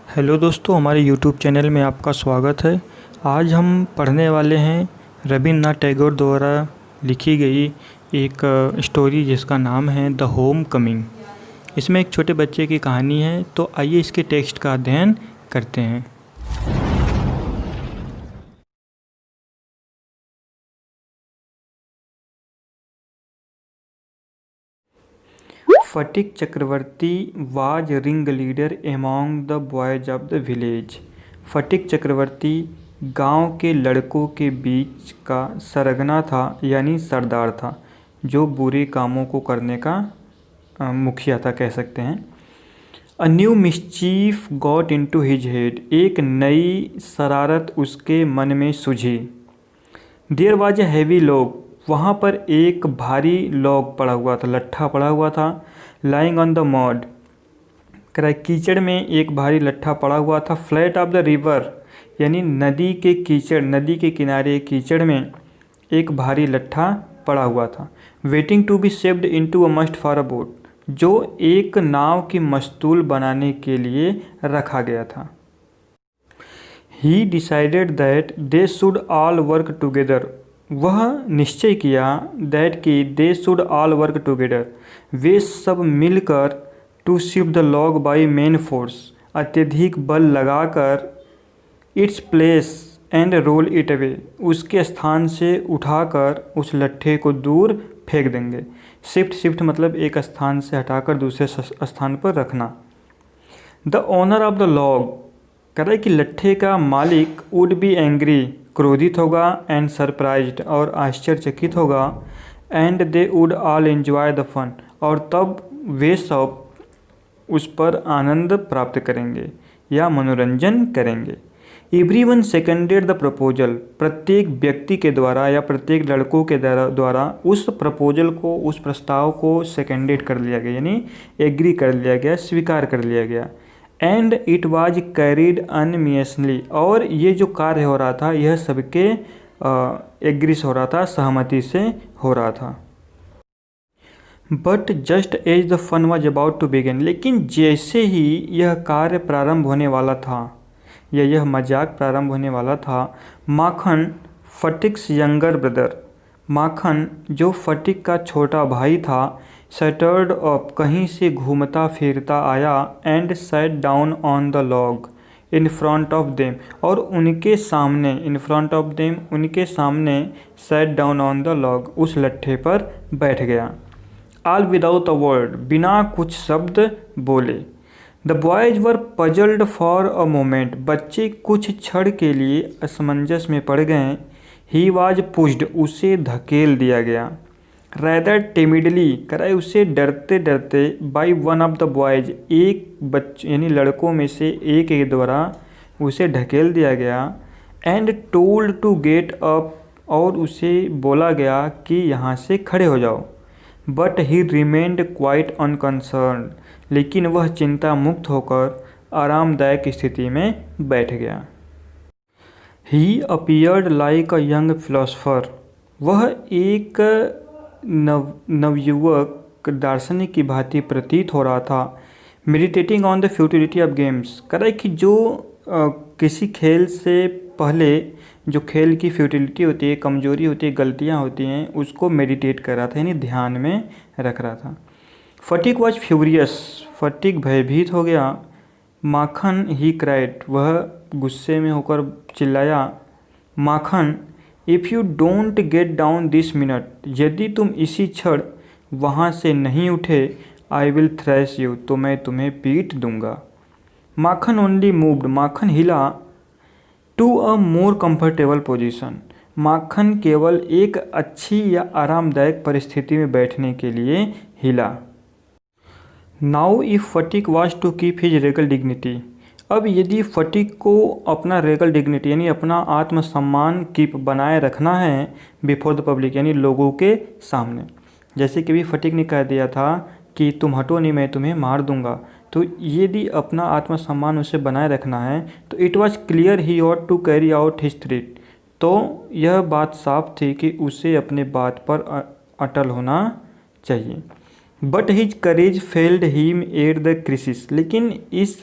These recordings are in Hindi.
हेलो दोस्तों, हमारे यूट्यूब चैनल में आपका स्वागत है। आज हम पढ़ने वाले हैं रविन्द्रनाथ टैगोर द्वारा लिखी गई एक स्टोरी जिसका नाम है द होम कमिंग। इसमें एक छोटे बच्चे की कहानी है, तो आइए इसके टेक्स्ट का अध्ययन करते हैं। Phatik Chakravorty was ring leader among the boys of the village. Phatik Chakravorty गांव के लड़कों के बीच का सरगना था, यानी सरदार था, जो बुरे कामों को करने का मुखिया था, कह सकते हैं। A new mischief got into his head. एक नई शरारत उसके मन में सूझी। There was a heavy log. वहाँ पर एक भारी लॉग पड़ा हुआ था, लट्ठा पड़ा हुआ था। Lying on the mud. कीचड़ में एक भारी लट्ठा पड़ा हुआ था। फ्लैट ऑफ द रिवर, यानी नदी के कीचड़, नदी के किनारे कीचड़ में एक भारी लट्ठा पड़ा हुआ था। Waiting to be shaped into a mast for a boat, जो एक नाव की मस्तूल बनाने के लिए रखा गया था। He decided that they should all work together. वह निश्चय किया दैट कि they should all work together, वे सब मिलकर, to shift the log by main force, अत्यधिक बल लगाकर, its place and roll it away, उसके स्थान से उठाकर उस लट्ठे को दूर फेंक देंगे। शिफ्ट मतलब एक स्थान से हटाकर दूसरे स्थान पर रखना। The owner of the log, कह रहा है कि लट्ठे का मालिक, वुड बी एंग्री, क्रोधित होगा, एंड सरप्राइज्ड, और आश्चर्यचकित होगा, and they would all enjoy the fun, और तब वे सब उस पर आनंद प्राप्त करेंगे या मनोरंजन करेंगे। Everyone seconded the proposal. प्रत्येक व्यक्ति के द्वारा या प्रत्येक लड़कों के द्वारा उस प्रपोजल को, उस प्रस्ताव को सेकेंडेड कर लिया गया, यानी एग्री कर लिया गया, स्वीकार कर लिया गया। एंड इट वाज कैरिड अनमियसली, और ये जो कार्य हो रहा था यह सबके एग्री से हो रहा था, सहमति से हो रहा था। But just as the fun was about to begin, लेकिन जैसे ही यह कार्य प्रारंभ होने वाला था, या यह मजाक प्रारंभ होने वाला था, माखन, फटिक्स यंगर ब्रदर, माखन जो फटिक का छोटा भाई था, सटर्ड अप, कहीं से घूमता फिरता आया, and sat down on the log in front of them, और उनके सामने, इन फ्रंट ऑफ देम, उनके सामने, set down on the log, उस लट्ठे पर बैठ गया। ऑल विदाउट अ वर्ड, बिना कुछ शब्द बोले। The boys were puzzled for a moment, बच्चे कुछ क्षण के लिए असमंजस में पड़ गए। ही वॉज पुश्ड, उसे धकेल दिया गया। रैदर टिमिडली, कराए उसे डरते डरते, by one of the boys, एक बच्चे यानी लड़कों में से एक के द्वारा उसे ढकेल दिया गया। And told to get up, और उसे बोला गया कि यहाँ से खड़े हो जाओ। But he remained quite unconcern, लेकिन वह चिंता मुक्त होकर आरामदायक स्थिति में बैठ गया। He appeared like a young philosopher, वह एक नवयुवक दार्शनिक की भांति प्रतीत हो रहा था। Meditating on the futility of games, कह रहा है कि जो किसी खेल से पहले जो खेल की फ्यूटिलिटी होती है, कमजोरी होती है, गलतियां होती हैं, उसको मेडिटेट कर रहा था, यानी ध्यान में रख रहा था। फटिक वॉज फ्यूरियस, फटिक भयभीत हो गया। माखन, ही क्राइड, वह गुस्से में होकर चिल्लाया। Makhan, if you don't get down this minute, यदि तुम इसी क्षण वहाँ से नहीं उठे, आई विल थ्रैश यू, तो मैं तुम्हें पीट दूंगा। माखन ओनली मूव्ड, माखन हिला। To a more comfortable position, Makhan केवल एक अच्छी या आरामदायक परिस्थिति में बैठने के लिए हिला। Now if Phatik was to keep his regal dignity, अब यदि फटिक को अपना रेगल डिग्निटी यानी अपना आत्मसम्मान कीप बनाए रखना है बिफोर द पब्लिक, यानी लोगों के सामने, जैसे कि भी फटिक ने कह दिया था कि तुम हटो नहीं, मैं तुम्हें मार दूंगा, तो यदि अपना आत्मसम्मान उसे बनाए रखना है तो it was clear he ought to carry out his threat, तो यह बात साफ थी कि उसे अपने बात पर अटल होना चाहिए। But his courage failed him at the crisis, लेकिन इस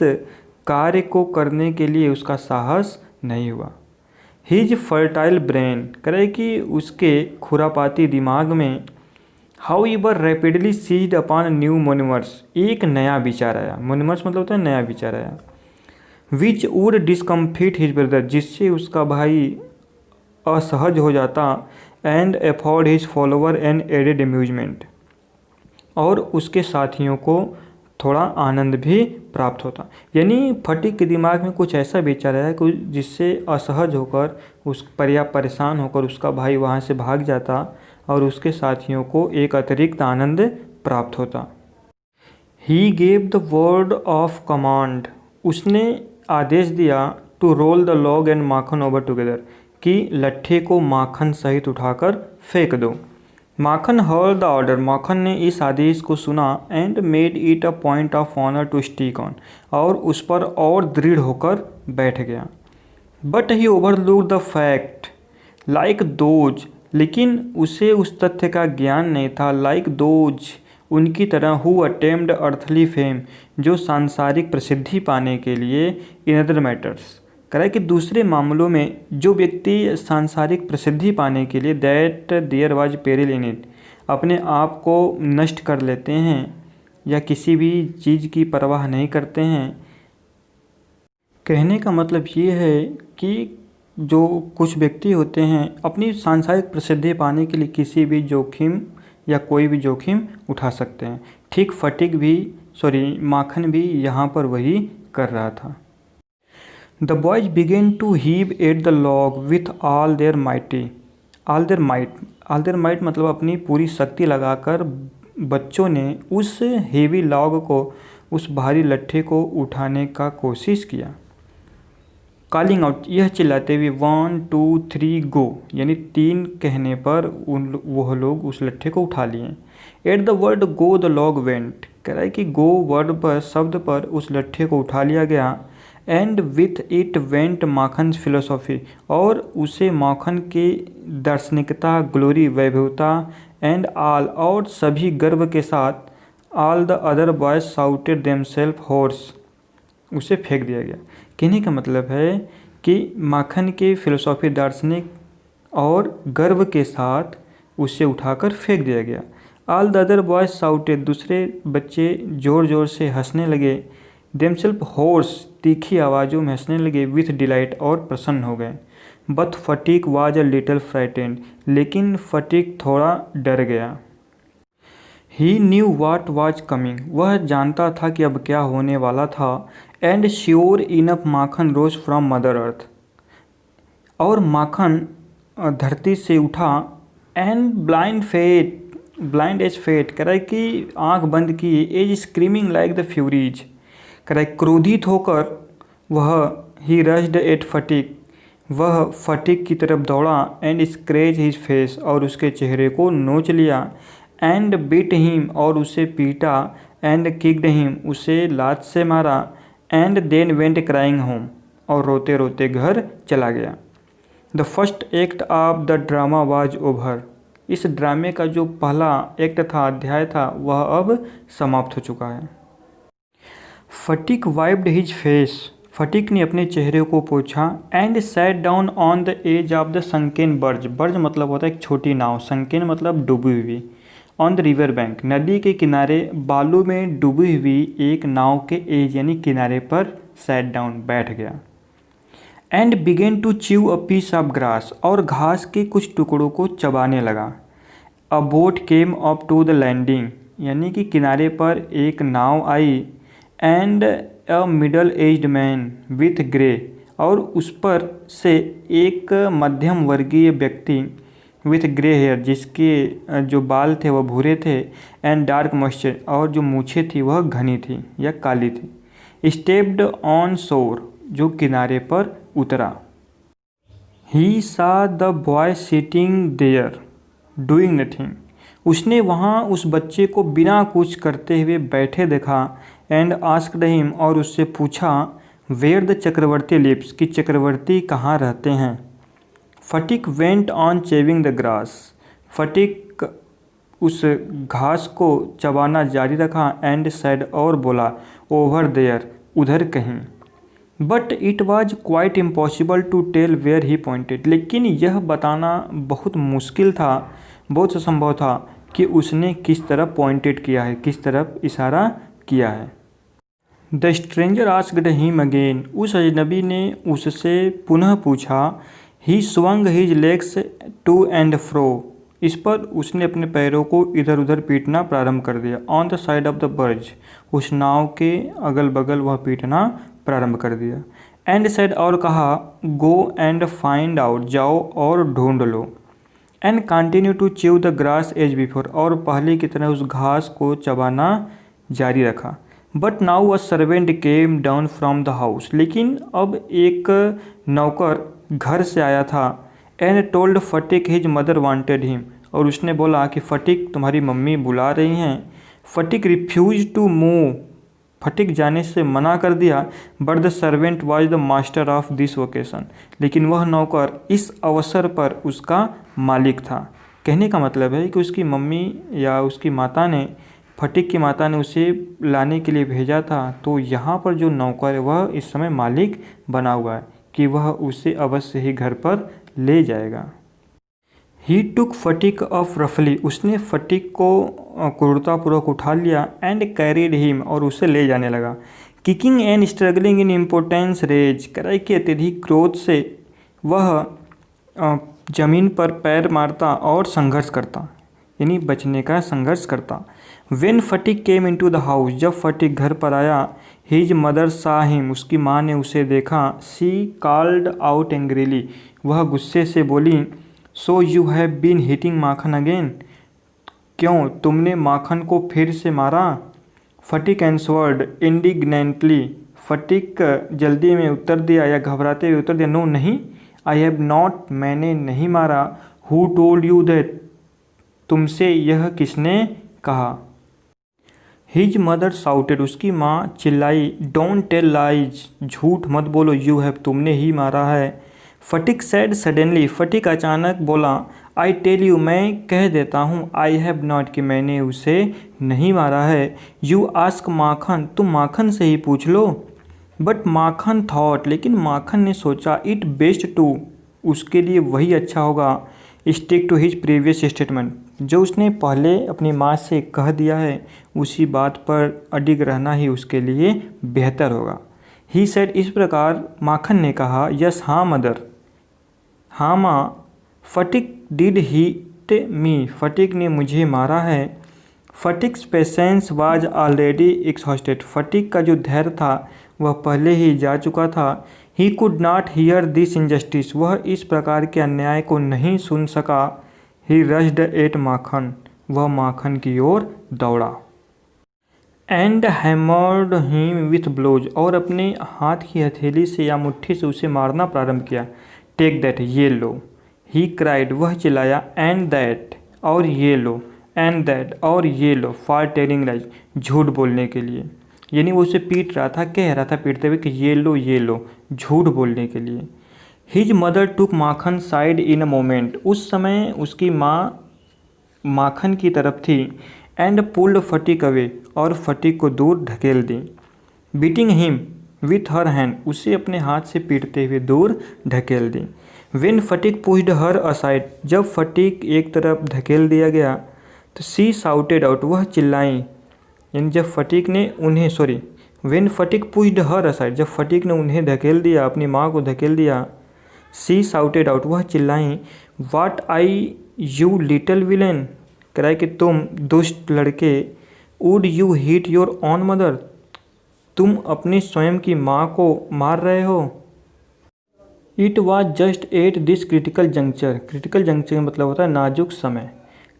कार्य को करने के लिए उसका साहस नहीं हुआ। हिज फर्टाइल ब्रेन, करे कि उसके खुरापाती दिमाग में however rapidly seized upon new मोनिमर्स, एक नया विचार आया। मोनिमर्स मतलब होता है नया विचार आया। Which would discomfit his brother, जिससे उसका भाई असहज हो जाता। And afford his follower and added amusement, और उसके साथियों को थोड़ा आनंद भी प्राप्त होता। यानी फटीक के दिमाग में कुछ ऐसा विचार आया कि जिससे असहज होकर उस परेशान होकर उसका भाई वहाँ से भाग जाता और उसके साथियों को एक अतिरिक्त आनंद प्राप्त होता। He gave the word of command, उसने आदेश दिया to roll the log and Makhan over together, कि लट्ठे को माखन सहित उठाकर फेंक दो। Makhan heard the order, Makhan ने इस आदेश को सुना। And made it a point of honour to stick on, और उस पर और दृढ़ होकर बैठ गया। But he overlook the fact like those, लेकिन उसे उस तथ्य का ज्ञान नहीं था। लाइक दोज, उनकी तरह, हु अटेम्प्ट अर्थली फेम, जो सांसारिक प्रसिद्धि पाने के लिए इन अदर मैटर्स, करें कि दूसरे मामलों में जो व्यक्ति सांसारिक प्रसिद्धि पाने के लिए that there was peril in it, अपने आप को नष्ट कर लेते हैं या किसी भी चीज़ की परवाह नहीं करते हैं। कहने का मतलब ये है कि जो कुछ व्यक्ति होते हैं अपनी सांसारिक प्रसिद्धि पाने के लिए किसी भी जोखिम या कोई भी जोखिम उठा सकते हैं। ठीक माखन भी यहाँ पर वही कर रहा था। The boys began to heave at the log with all their might मतलब अपनी पूरी शक्ति लगाकर बच्चों ने उस हेवी लॉग को, उस भारी लट्ठे को उठाने का कोशिश किया। कॉलिंग आउट, यह चिल्लाते हुए 1 2 3 गो, यानी 3 कहने पर वह लोग उस लट्ठे को उठा लिए। At the word go the log went, कह रहा है कि गो वर्ड पर, शब्द पर उस लट्ठे को उठा लिया गया। And with it went Makhan philosophy, और उसे माखन की दार्शनिकता, ग्लोरी, वैभवता। एंड ऑल, और सभी गर्व के साथ। All the other boys shouted themselves hoarse, उसे फेंक दिया गया। कहने का मतलब है कि माखन के फिलोसॉफी, दार्शनिक और गर्व के साथ उसे उठाकर फेंक दिया गया। All the other boys shouted, दूसरे बच्चे ज़ोर ज़ोर से हंसने लगे। देमसेल्फ हॉर्स, तीखी आवाज़ों में हंसने लगे। विथ डिलाइट, और प्रसन्न हो गए। But Phatik was a little frightened, लेकिन फटीक थोड़ा डर गया। He knew what was coming, वह जानता था कि अब क्या होने वाला था। And sure enough Makhan rose from mother earth, और माखन धरती से उठा। एंड ब्लाइंड एज फेट, कह रहा है कि आँख बंद किए। As screaming like the furies, कह रहा है क्रोधित होकर वह ही रश्ड एट फटीक, वह फटीक की तरफ दौड़ा। एंड स्क्रैच हिज फेस, और उसके चेहरे को नोच लिया। एंड बीट हिम, और उसे पीटा। एंड किक्ड हिम, उसे लात से मारा। And then went crying home, और रोते रोते घर चला गया। The first act of the drama was over, इस ड्रामे का जो पहला एक्ट था, अध्याय था, वह अब समाप्त हो चुका है। Phatik wiped his face, Phatik ने अपने चेहरे को पोंछा। And sat down on the as of the sunken barge, barge मतलब होता है एक छोटी नाव, संकेन मतलब डूबी हुई। ऑन द रिवर बैंक, नदी के किनारे बालू में डूबी हुई एक नाव के एज यानी किनारे पर सैट डाउन, बैठ गया। And began to chew a piece of grass, और घास के कुछ टुकड़ों को चबाने लगा। A boat came up to the landing, यानी कि किनारे पर एक नाव आई। And a middle aged man with grey, और उस पर से एक मध्यम वर्गीय व्यक्ति विथ ग्रे हेयर, जिसके जो बाल थे वह भूरे थे। एंड डार्क मॉइस्चर, और जो मूछें थी वह घनी थी या काली थी। स्टेप्ड ऑन शोर, जो किनारे पर उतरा। He saw the boy sitting there doing nothing, उसने वहाँ उस बच्चे को बिना कुछ करते हुए बैठे देखा। एंड आस्क्ड हिम, और उससे पूछा। वेयर द चक्रवर्ती लिव्स, कि चक्रवर्ती कहाँ रहते हैं। Fatigue went on chewing the grass, fatigue उस घास को चबाना जारी रखा। एंड सैड, और बोला। ओवर देयर, उधर कहीं। But it was quite impossible to tell where he pointed, लेकिन यह बताना बहुत मुश्किल था, बहुत असंभव था कि उसने किस तरफ पॉइंटेड किया है, किस तरफ इशारा किया है। The stranger asked him again, उस अजनबी ने उससे पुनः पूछा। He swung his legs to and fro, इस पर उसने अपने पैरों को इधर उधर पीटना प्रारंभ कर दिया। On the side of the barge, उस नाव के अगल बगल वह पीटना प्रारंभ कर दिया। एंड सेड, और कहा, गो एंड फाइंड आउट, जाओ और ढूंढ लो। And continue to chew the grass as before, और पहले की तरह उस घास को चबाना जारी रखा। But now a servant came down from the house, लेकिन अब एक नौकर घर से आया था। And told Phatik his mother wanted him, और उसने बोला कि फटिक तुम्हारी मम्मी बुला रही हैं। Phatik refuse to move, Phatik जाने से मना कर दिया। But the servant was the master of this vocation, लेकिन वह नौकर इस अवसर पर उसका मालिक था। कहने का मतलब है कि उसकी मम्मी या उसकी माता ने, फटिक की माता ने उसे लाने के लिए भेजा था, तो यहाँ पर जो नौकर है वह इस समय मालिक बना हुआ है कि वह उसे अवश्य ही घर पर ले जाएगा। ही टुक फटिक ऑफ रफली, उसने फटिक को क्रूरतापूर्वक उठा लिया। एंड कैरिड हिम, और उसे ले जाने लगा। Kicking and struggling in importance rage, कराई के अत्यधिक क्रोध से वह जमीन पर पैर मारता और संघर्ष करता, यानी बचने का संघर्ष करता। When Phatik came in to the house, जब फटिक घर पर आया। हिज मदर सा हिम, उसकी माँ ने उसे देखा। सी कॉल्ड आउट एंग्रीली, वह गुस्से से बोली, so you have been hitting Makhan again, क्यों तुमने माखन को फिर से मारा। फटिक एंसवर्ड इंडिग्नेंटली, फटिक जल्दी में उत्तर दिया या घबराते हुए उत्तर दिया, नो नहीं, आई हैव नॉट, मैंने नहीं मारा। हु टोल्ड यू दैट, तुमसे यह किसने कहा। हिज मदर साउटेड, उसकी माँ चिल्लाई, डोंट टेल लाइज, झूठ मत बोलो, यू हैव, तुमने ही मारा है। फटिक सैड सडनली, फटिक अचानक बोला, आई टेल यू, मैं कह देता हूँ, आई हैव नॉट, कि मैंने उसे नहीं मारा है। यू आस्क माखन, तुम माखन से ही पूछ लो। बट माखन थॉट, लेकिन माखन ने सोचा, इट बेस्ट टू, उसके लिए वही अच्छा होगा, stick to his previous statement, जो उसने पहले अपनी माँ से कह दिया है उसी बात पर अडिग रहना ही उसके लिए बेहतर होगा। ही सेड, इस प्रकार माखन ने कहा, यस, हाँ मदर, हाँ माँ। फटिक डिड हिट मी, फटिक ने मुझे मारा है। फटिक्स पेशेंस वाज ऑलरेडी एक्सहॉस्टेड, फटिक का जो धैर्य था वह पहले ही जा चुका था। He could not here this injustice, वह इस प्रकार के अन्याय को नहीं सुन सका। ही रश्ड एट माखन, वह माखन की ओर दौड़ा। And hammered him with blows, और अपने हाथ की हथेली से या मुट्ठी से उसे मारना प्रारंभ किया। टेक दैट, ये लो। ही क्राइड, वह चिल्लाया। एंड दैट, और ये लो। एंड दैट, और ये लो। फॉर टेलिंग लाइज, झूठ बोलने के लिए, यानी वो उसे पीट रहा था, कह रहा था पीटते हुए कि ये लो, झूठ बोलने के लिए। His mother took Makhan side in a moment, उस समय उसकी माँ माखन की तरफ थी। एंड पुल्ड फटिक अवे, और फटिक को दूर ढकेल दी। Beating him with her hand, उसे अपने हाथ से पीटते हुए दूर ढकेल दी। When Phatik pushed her aside, जब फटिक एक तरफ धकेल दिया गया तो सी साउटेड आउट, वह चिल्लाई, यानी जब फटिक ने उन्हें, when Phatik pushed her aside, जब फटिक ने उन्हें धकेल दिया, अपनी माँ को धकेल दिया। सी साउटेड आउट, वह चिल्लाई, वाट आई यू लिटिल विलेन, कराए कि तुम दुष्ट लड़के। Would you hit your own mother, तुम अपनी स्वयं की माँ को मार रहे हो। It was just at this critical juncture, critical juncture मतलब होता है नाजुक समय।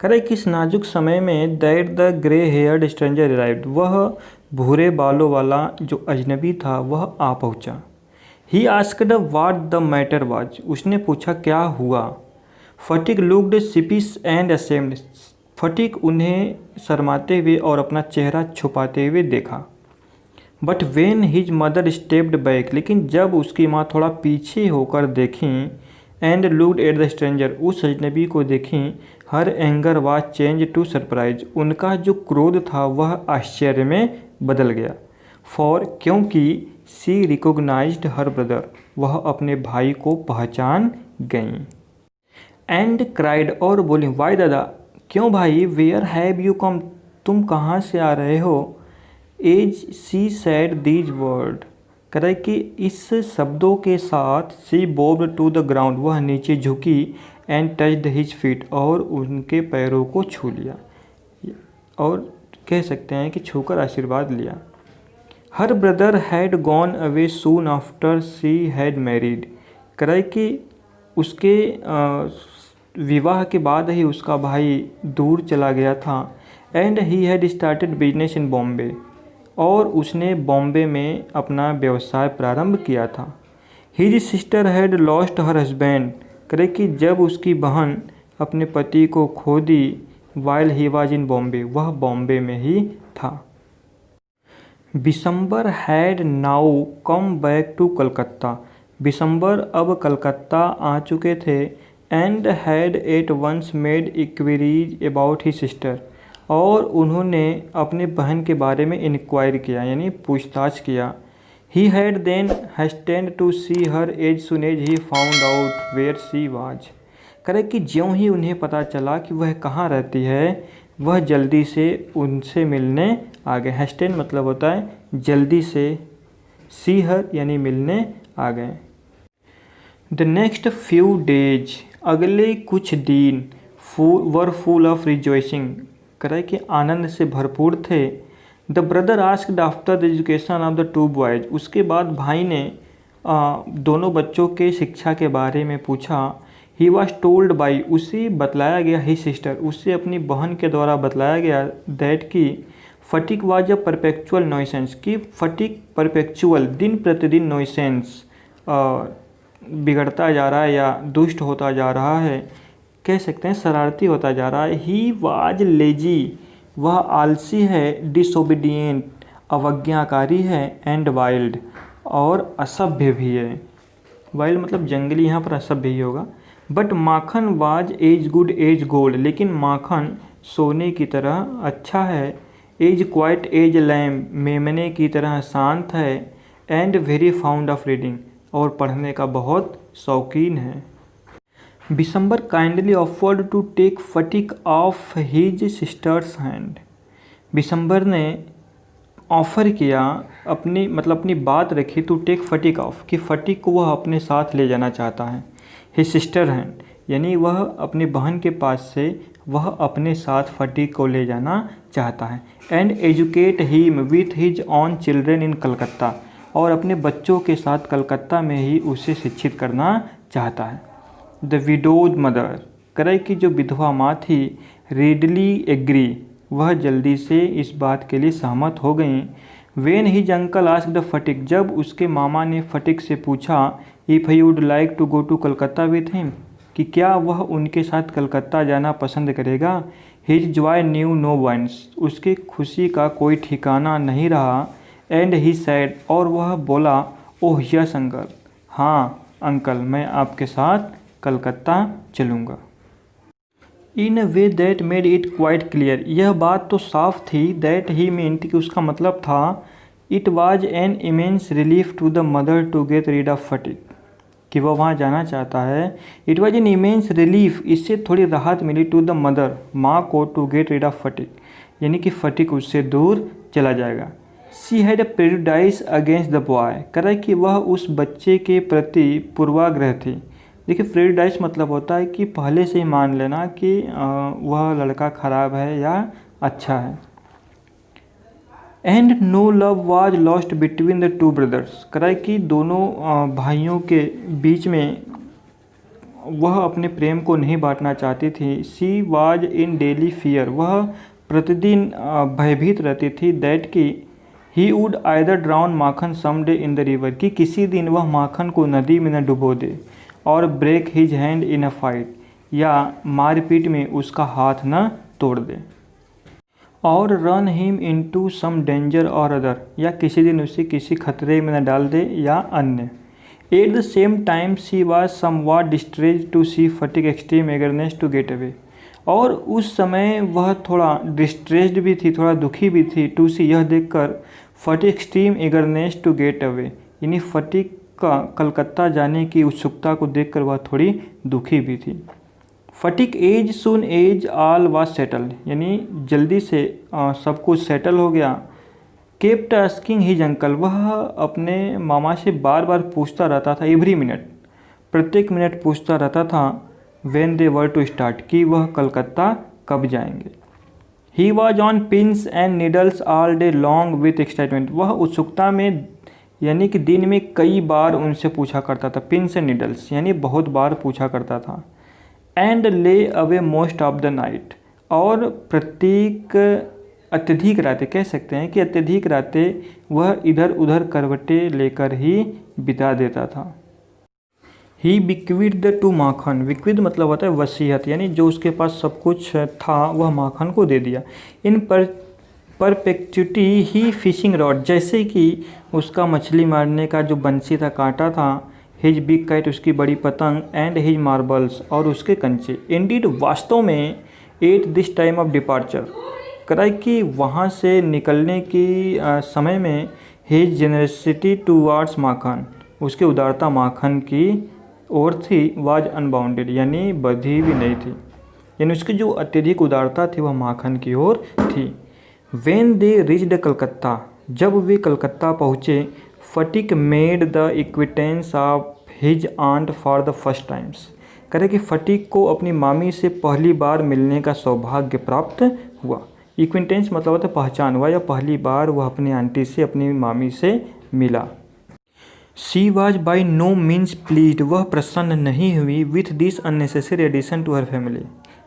करे किस नाजुक समय में that the grey heard stranger arrived, वह भूरे बालों वाला जो अजनबी था वह आ पहुँचा। He asked what the matter was, उसने पूछा क्या हुआ। Phatik looked sheepish and ashamed, Phatik उन्हें शर्माते हुए और अपना चेहरा छुपाते हुए देखा। But when his mother stepped back, लेकिन जब उसकी माँ थोड़ा पीछे होकर देखी। And looked at the stranger, उस अजनबी को देखी। Her anger was changed to surprise, उनका जो क्रोध था वह आश्चर्य में बदल गया। फॉर क्योंकि शी रिकोगनाइज्ड हर ब्रदर, वह अपने भाई को पहचान गई। एंड क्राइड, और बोली, वाई दादा, क्यों भाई, वेयर हैव यू कम, तुम कहाँ से आ रहे हो। As she said these word, करे कि इस शब्दों के साथ she bobbed to the ground, वह नीचे झुकी, एंड टच्ड हिज फीट, और उनके पैरों को छू लिया, और कह सकते हैं कि छूकर आशीर्वाद लिया। Her brother had gone away soon after she had married, करे कि उसके विवाह के बाद ही उसका भाई दूर चला गया था। And he had started business in Bombay, और उसने बॉम्बे में अपना व्यवसाय प्रारंभ किया था। His sister had lost her husband, करे कि जब उसकी बहन अपने पति को खो दी, while he was in Bombay, वह बॉम्बे में ही था। Bishambar had now come back to Calcutta, Bishambar अब कलकत्ता आ चुके थे। And had at once made inquiries about he sister, और उन्होंने अपने बहन के बारे में इंक्वायर किया, यानी पूछताछ किया। He had then hastened to see her as soon as he found out where she was, करे कि ज्यों ही उन्हें पता चला कि वह कहाँ रहती है, वह जल्दी से उनसे मिलने आ गए। हेस्टेंड मतलब होता है जल्दी से, सी हर यानी मिलने आ गए। द नेक्स्ट फ्यू डेज, अगले कुछ दिन, वर फुल ऑफ रिजॉइसिंग, करे कि आनंद से भरपूर थे। The brother asked after the education of the two boys, उसके बाद भाई ने दोनों बच्चों के शिक्षा के बारे में पूछा। ही वॉज टोल्ड बाई, उसे बतलाया गया, ही सिस्टर, उससे अपनी बहन के द्वारा बतलाया गया, दैट की फटिक वाज अ परपेचुअल नॉइसेंस, कि फटिक परपेचुअल दिन प्रतिदिन नॉइसेंस बिगड़ता जा रहा है या दुष्ट होता जा रहा है, कह सकते हैं शरारती होता जा रहा है। ही वाज लेजी, वह आलसी है, डिसोबीडियंट अवज्ञाकारी है, एंड वाइल्ड और असभ्य भी है। वाइल्ड मतलब जंगली, यहाँ पर असभ्य ही होगा। But Makhan was as good as gold, लेकिन माखन सोने की तरह अच्छा है। एज क्वाइट एज लैम्ब, मेमने की तरह शांत है। And very fond of reading, और पढ़ने का बहुत शौकीन है। Bishambar kindly offered to take Phatik off his sister's hand, Bishambar ने ऑफ़र किया, अपनी बात रखी, टू टेक फटिक ऑफ, कि फटिक को वह अपने साथ ले जाना चाहता है। हिज सिस्टर हैंड, यानी वह अपनी बहन के पास से वह अपने साथ फटिक को ले जाना चाहता है। And educate him with his on children in Calcutta, और अपने बच्चों के साथ कलकत्ता में ही उसे शिक्षित करना चाहता है। द विडोज मदर, करे कि जो विधवा माँ थी, रेडली एग्री, वह जल्दी से इस बात के लिए सहमत हो गई। When his uncle asked Phatik, जब उसके मामा ने फटिक से पूछा, if he would like to go to Calcutta with him, कि क्या वह उनके साथ कलकत्ता जाना पसंद करेगा। His joy knew no bounds, उसके खुशी का कोई ठिकाना नहीं रहा। एंड ही सैड, और वह बोला, ओह यस अंकल, हाँ अंकल, मैं आपके साथ कलकत्ता चलूँगा। In a way that made it quite clear, यह बात तो साफ थी, दैट ही मीन्ट, कि उसका मतलब था, it was an immense relief to the mother to get rid of Phatik, कि वह वहाँ जाना चाहता है। It was an immense relief, इससे थोड़ी राहत मिली, टू द मदर, माँ को, to get rid of Phatik, यानी कि फटिक उससे दूर चला जाएगा। She had a prejudice against the boy, करे कि वह उस बच्चे के प्रति पूर्वाग्रह थी। देखिए प्रेजुडाइज मतलब होता है कि पहले से ही मान लेना कि वह लड़का खराब है या अच्छा है। And no love was lost between the two brothers, करे कि दोनों भाइयों के बीच में वह अपने प्रेम को नहीं बांटना चाहती थी। She was in daily fear, वह प्रतिदिन भयभीत रहती थी, दैट की he would either drown Makhan someday in the river, कि किसी दिन वह माखन को नदी में न डुबो दे, और break his hand in a fight, या मारपीट में उसका हाथ न तोड़ दे, और run him into some danger और अदर, या किसी दिन उसे किसी खतरे में न डाल दे या अन्य। At the same time she was somewhat distressed to see Phatik extreme eagerness to get away, और उस समय वह थोड़ा डिस्ट्रेस्ड भी थी, थोड़ा दुखी भी थी, टू सी यह देखकर, Phatik extreme eagerness to get away, यानी फटिक का कलकत्ता जाने की उत्सुकता को देखकर वह थोड़ी दुखी भी थी। Phatik as soon as all was settle, यानी जल्दी से सब कुछ सेटल हो गया। केप्ट आस्किंग हिज अंकल, वह अपने मामा से बार बार पूछता रहता था, एवरी मिनट, प्रत्येक मिनट पूछता रहता था, when they were to start, कि वह कलकत्ता कब जाएंगे। He was on pins and needles all day long with excitement, वह उत्सुकता में यानी कि दिन में कई बार उनसे पूछा करता था, पिंस एंड नीडल्स यानी बहुत बार पूछा करता था। एंड ले away most of the night, और अत्यधिक रातें, कह सकते हैं कि अत्यधिक रातें वह इधर उधर करवटें लेकर ही बिता देता था। ही बिक्विड द टू माखन, बिक्विड मतलब होता है वसीयत, यानी जो उसके पास सब कुछ था वह माखन को दे दिया। इन परपेचुटी ही फिशिंग रॉड, जैसे कि उसका मछली मारने का जो बंसी था, कांटा था। हिज बिग काइट, उसकी बड़ी पतंग। एंड हिज मार्बल्स, और उसके कंचे। इंडीड, वास्तव में। At this time of departure, कराई कि वहाँ से निकलने की समय में। हिज जेनरसिटी टूवार्ड्स माखन, उसकी उदारता माखन की ओर थी। वाज अनबाउंडेड, यानी बधी भी नहीं थी, यानी उसकी जो अत्यधिक उदारता थी वह माखन की ओर थी। वेन दे रीच्ड कलकत्ता, जब वे कलकत्ता पहुँचे। Phatik made the acquaintance of his aunt for the first times, करे कि फटिक को अपनी मामी से पहली बार मिलने का सौभाग्य प्राप्त हुआ। एक्विटेंस मतलब होता है पहचान हुआ, या पहली बार वह अपनी आंटी से, अपनी मामी से मिला। She was by no means pleased, वह प्रसन्न नहीं हुई with this unnecessary addition to her family,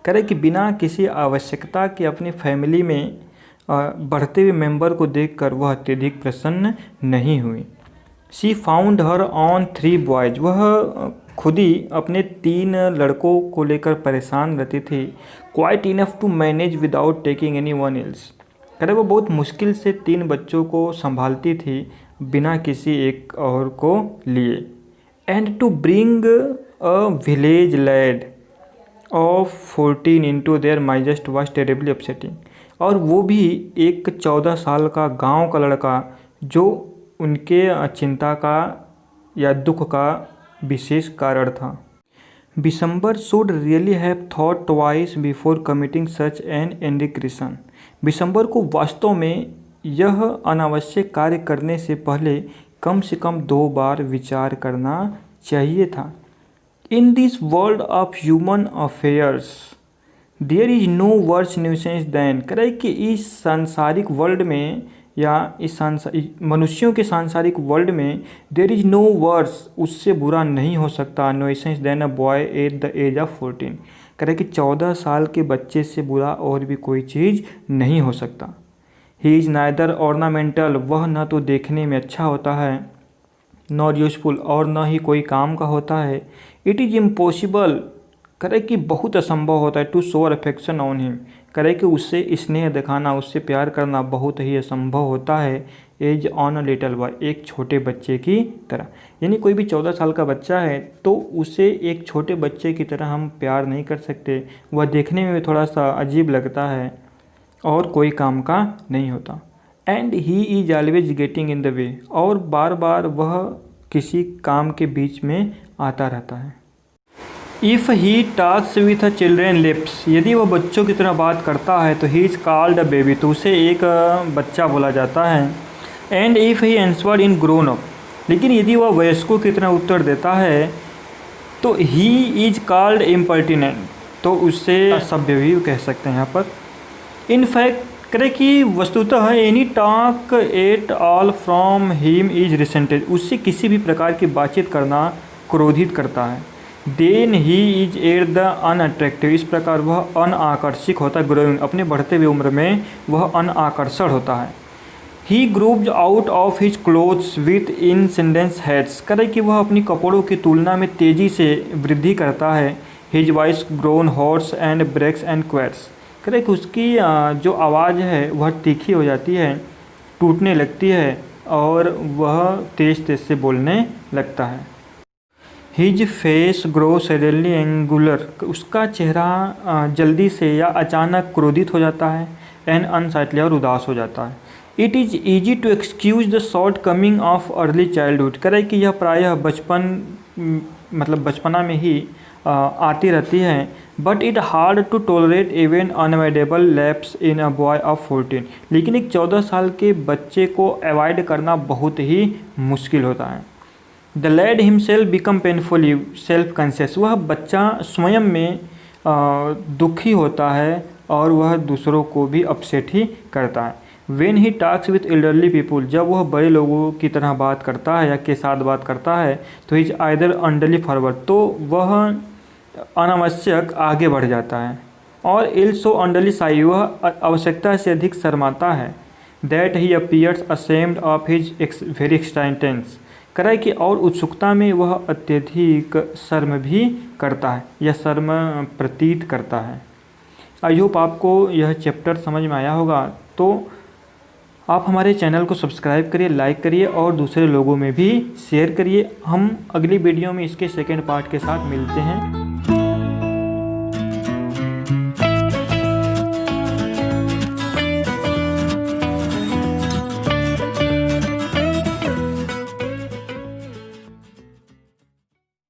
करे कि बिना किसी आवश्यकता के अपनी फैमिली में बढ़ते हुए मेंबर को देखकर वह अत्यधिक प्रसन्न नहीं हुई। She found her on 3 boys, वह खुद ही अपने 3 लड़कों को लेकर परेशान रहती थी। Quite enough to manage without taking any one else, करे वो बहुत मुश्किल से 3 बच्चों को संभालती थी बिना किसी एक और को लिए। And to bring a village lad of 14 into their midst was terribly upsetting, और वो भी एक 14 साल का गांव का लड़का जो उनके चिंता का या दुख का विशेष कारण था। Bishambar should really have thought twice before committing such an indiscretion, Bishambar को वास्तव में यह अनावश्यक कार्य करने से पहले कम से कम 2 बार विचार करना चाहिए था। In this world of human affairs there is no worse nuisance than, करे कि इस सांसारिक वर्ल्ड में या इस मनुष्यों के सांसारिक वर्ल्ड में देयर इज नो वर्स, उससे बुरा नहीं हो सकता, nuisance than a boy at the as of 14, करे कि 14 साल के बच्चे से बुरा और भी कोई चीज़ नहीं हो सकता। ही इज़ नाइदर ऑर्नामेंटल, वह न तो देखने में अच्छा होता है, नॉर यूजफुल, और न ही कोई काम का होता है। इट इज़ इम्पॉसिबल, करे कि बहुत असंभव होता है, to show affection on him, करे कि उससे स्नेह दिखाना, उससे प्यार करना बहुत ही असंभव होता है। As on a little boy, एक छोटे बच्चे की तरह, यानी कोई भी 14 साल का बच्चा है तो उसे एक छोटे बच्चे की तरह हम प्यार नहीं कर सकते, वह देखने में भी थोड़ा सा अजीब लगता है और कोई काम का नहीं होता। And he is always getting in the way, और बार बार वह किसी काम के बीच में आता रहता है। If he talks with a children lips, यदि वह बच्चों की तरह बात करता है तो he is called a baby, तो उसे एक बच्चा बोला जाता है। And if he answered in grown up, लेकिन यदि वह वयस्कों की तरह उत्तर देता है तो ही इज कॉल्ड इम्पर्टिनेंट, तो उससे असभ्य भी कह सकते हैं यहाँ पर। इन फैक्ट, करे कि वस्तुतः any talk at all from him is resented, उससे किसी भी प्रकार की बातचीत करना क्रोधित करता है। Then he is at the unattractive, इस प्रकार वह अनाकर्षिक होता है। ग्रोइंग, अपने बढ़ते हुए उम्र में वह अनाकर्षण होता है। He grooved out of his clothes with incidence heads, करे कि वह अपनी कपड़ों की तुलना में तेज़ी से वृद्धि करता है। His voice grown hoarse and breaks and quakes, करे कि उसकी जो आवाज़ है वह तीखी हो जाती है, टूटने लगती है और वह तेज़ तेज़ से बोलने लगता है। His face grow suddenly angular, उसका चेहरा जल्दी से या अचानक क्रोधित हो जाता है। एंड अनसाइटली, और उदास हो जाता है। It is easy to excuse the shortcoming of early childhood. कह रहा है कि यह प्रायः मतलब बचपना में ही आती रहती है। But it hard to tolerate even unavoidable lapse in a boy of 14। लेकिन एक 14 साल के बच्चे को अवॉइड करना बहुत ही मुश्किल होता है। The lad himself become painfully self conscious. वह बच्चा स्वयं में दुखी होता है और वह दूसरों को भी अपसेट ही करता है। When he talks with elderly people, जब वह बड़े लोगों की तरह बात करता है या के साथ बात करता है तो इज आइदर अंडरली फॉरवर्ड, तो वह अनावश्यक आगे बढ़ जाता है, और इल्सो अंडरली साई, वह आवश्यकता से अधिक शर्माता है। That he appears ashamed of his very existence. करा कि और उत्सुकता में वह अत्यधिक शर्म भी करता है या शर्म प्रतीत करता है। आई होप आपको यह चैप्टर समझ में आया होगा। तो आप हमारे चैनल को सब्सक्राइब करिए, लाइक करिए और दूसरे लोगों में भी शेयर करिए। हम अगली वीडियो में इसके सेकेंड पार्ट के साथ मिलते हैं।